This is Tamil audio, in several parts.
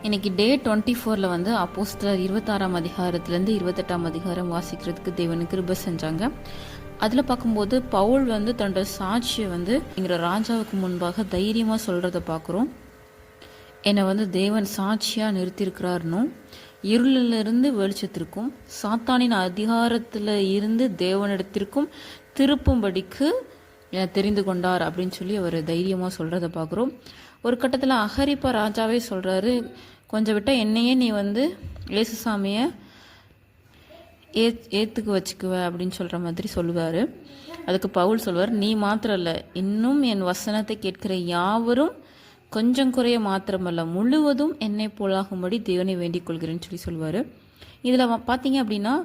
இன்னைக்கு டே 24 வந்து அப்போஸ்தலர் 26ஆம் அதிகாரத்துலேருந்து 28ஆம் அதிகாரம் வாசிக்கிறதுக்கு தேவன் கிருபை செஞ்சாங்க. அதில் பார்க்கும்போது பவுல் வந்து தன்னோட சாட்சியை வந்து எங்கிற ராஜாவுக்கு முன்பாக தைரியமாக சொல்கிறத பார்க்குறோம். என்னை வந்து தேவன் சாட்சியாக நிறுத்தியிருக்கிறாருன்னும், இருளிலிருந்து வெளிச்சத்திற்கும் சாத்தானின் அதிகாரத்தில் இருந்து தேவனிடத்திற்கும் திருப்பும்படிக்கு தெரிந்து கொண்டார் அப்படின்னு சொல்லி அவர் தைரியமாக சொல்கிறத பார்க்குறோம். ஒரு கட்டத்தில் அகரிப்பா ராஜாவே சொல்கிறாரு, கொஞ்சம் விட்டால் என்னையே நீ வந்து இயேசுசாமியை ஏற்றுக்கு வச்சுக்குவ அப்படின்னு சொல்கிற மாதிரி சொல்லுவார். அதுக்கு பவுல் சொல்வார், நீ மாத்திரம் இல்லை, இன்னும் என் வசனத்தை கேட்கிற யாவரும் கொஞ்சம் குறைய மாத்திரமல்ல முழுவதும் என்னை போலாகும்படி தேவனை வேண்டிக் கொள்கிறேன்னு சொல்லி சொல்லுவார். இதில் பார்த்தீங்க அப்படின்னா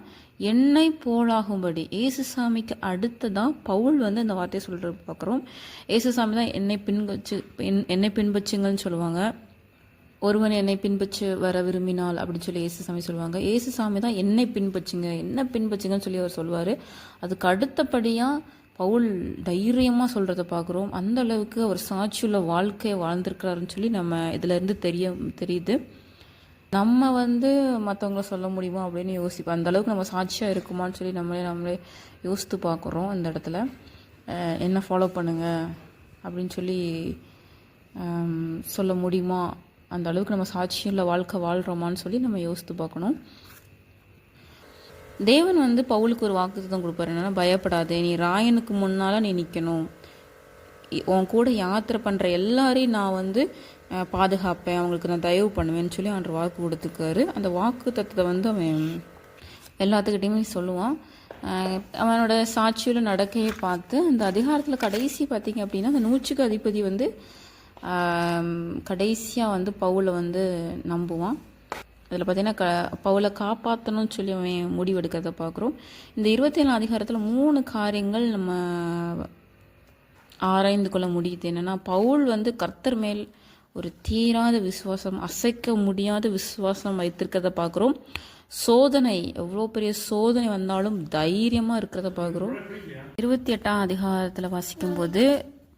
எண்ணெய் போலாகும்படி ஏசுசாமிக்கு அடுத்ததான் பவுல் வந்து இந்த வார்த்தையை சொல்கிற பார்க்குறோம். ஏசுசாமி தான் என்னை பின்பற்றுங்கன்னு சொல்லுவாங்க. ஒருவன் என்னை பின்பற்று வர விரும்பினால் அப்படின்னு சொல்லி ஏசுசாமி சொல்லுவாங்க. ஏசுசாமி தான் என்னை பின்பற்றுங்கன்னு சொல்லி அவர் சொல்லுவார். அதுக்கு அடுத்தபடியாக பவுல் தைரியமாக சொல்கிறத பார்க்குறோம். அந்த அளவுக்கு அவர் சாட்சியுள்ள வாழ்க்கையை வாழ்ந்திருக்கிறாருன்னு சொல்லி நம்ம இதிலேருந்து தெரியுது. நம்ம வந்து மற்றவங்கள சொல்ல முடியுமா அப்படின்னு யோசிப்போம். அந்தளவுக்கு நம்ம சாட்சியாக இருக்குமான்னு சொல்லி நம்மளே யோசித்து பார்க்குறோம். இந்த இடத்துல என்ன ஃபாலோ பண்ணுங்கள் அப்படின்னு சொல்லி சொல்ல முடியுமா, அந்த அளவுக்கு நம்ம சாட்சியுள்ள வாழ்க்கை வாழ்கிறோமான்னு சொல்லி நம்ம யோசித்து பார்க்கணும். தேவன் வந்து பவுலுக்கு ஒரு வாக்குத்தத்தம் கொடுப்பாரு, என்னன்னா பயப்படாதே, நீ ராயனுக்கு முன்னால் நீ நிற்கணும், உன் கூட யாத்திரை பண்ணுற எல்லாரையும் நான் வந்து பாதுகாப்பேன், அவங்களுக்கு நான் தயவு பண்ணுவேன்னு சொல்லி அவன் வாக்கு கொடுத்துருக்காரு. அந்த வாக்கு தத்துவத்தை வந்து அவன் எல்லாத்துக்கிட்டையுமே சொல்லுவான். அவனோட சாட்சியில் நடக்கையை பார்த்து அந்த அதிகாரத்தில் கடைசி பார்த்திங்க அப்படின்னா அந்த 100க்கு அதிபதி வந்து கடைசியாக வந்து பவுலை வந்து நம்புவான். அதில் பார்த்திங்கன்னா பவுலை காப்பாற்றணும்னு சொல்லி அவன் முடிவெடுக்கிறத பார்க்குறோம். இந்த 27ஆம் அதிகாரத்தில் 3 காரியங்கள் நம்ம ஆராய்ந்து கொள்ள முடியுது. என்னென்னா, பவுல் வந்து கர்த்தர் மேல் ஒரு தீராத விசுவாசம், அசைக்க முடியாத விசுவாசம் வைத்திருக்கிறத பார்க்குறோம். சோதனை, எவ்வளோ பெரிய சோதனை வந்தாலும் தைரியமாக இருக்கிறத பார்க்குறோம். 28ஆம் அதிகாரத்தில் வாசிக்கும்போது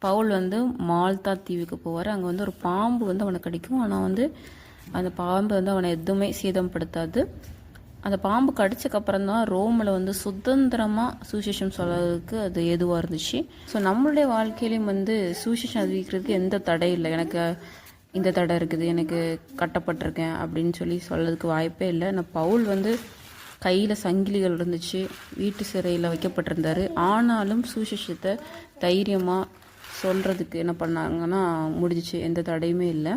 பவுல் வந்து மால்தா தீவுக்கு போவார். அங்கே வந்து ஒரு பாம்பு வந்து அவனை கடிக்கும். ஆனால் வந்து அந்த பாம்பு வந்து அவனை எதுவுமே சேதப்படுத்தாது. அந்த பாம்பு கடிச்சக்கப்புறம் தான் ரோமில் வந்து சுதந்திரமாக சுவிசேஷம் சொல்கிறதுக்கு அது ஏதுவாக இருந்துச்சு. ஸோ நம்மளுடைய வாழ்க்கையிலையும் வந்து சுவிசேஷம் அறிவிக்கிறதுக்கு எந்த தடை இல்லை. எனக்கு இந்த தடை இருக்குது, எனக்கு கட்டப்பட்டிருக்கேன் அப்படின்னு சொல்லி சொல்கிறதுக்கு வாய்ப்பே இல்லை. நான் பவுல் வந்து கையில் சங்கிலிகள் இருந்துச்சு, வீட்டு சிறையில் வைக்கப்பட்டிருந்தார். ஆனாலும் சுவிசேஷத்தை தைரியமாக சொல்கிறதுக்கு என்ன பண்ணாங்கன்னா முடிஞ்சிச்சு, எந்த தடையுமே இல்லை.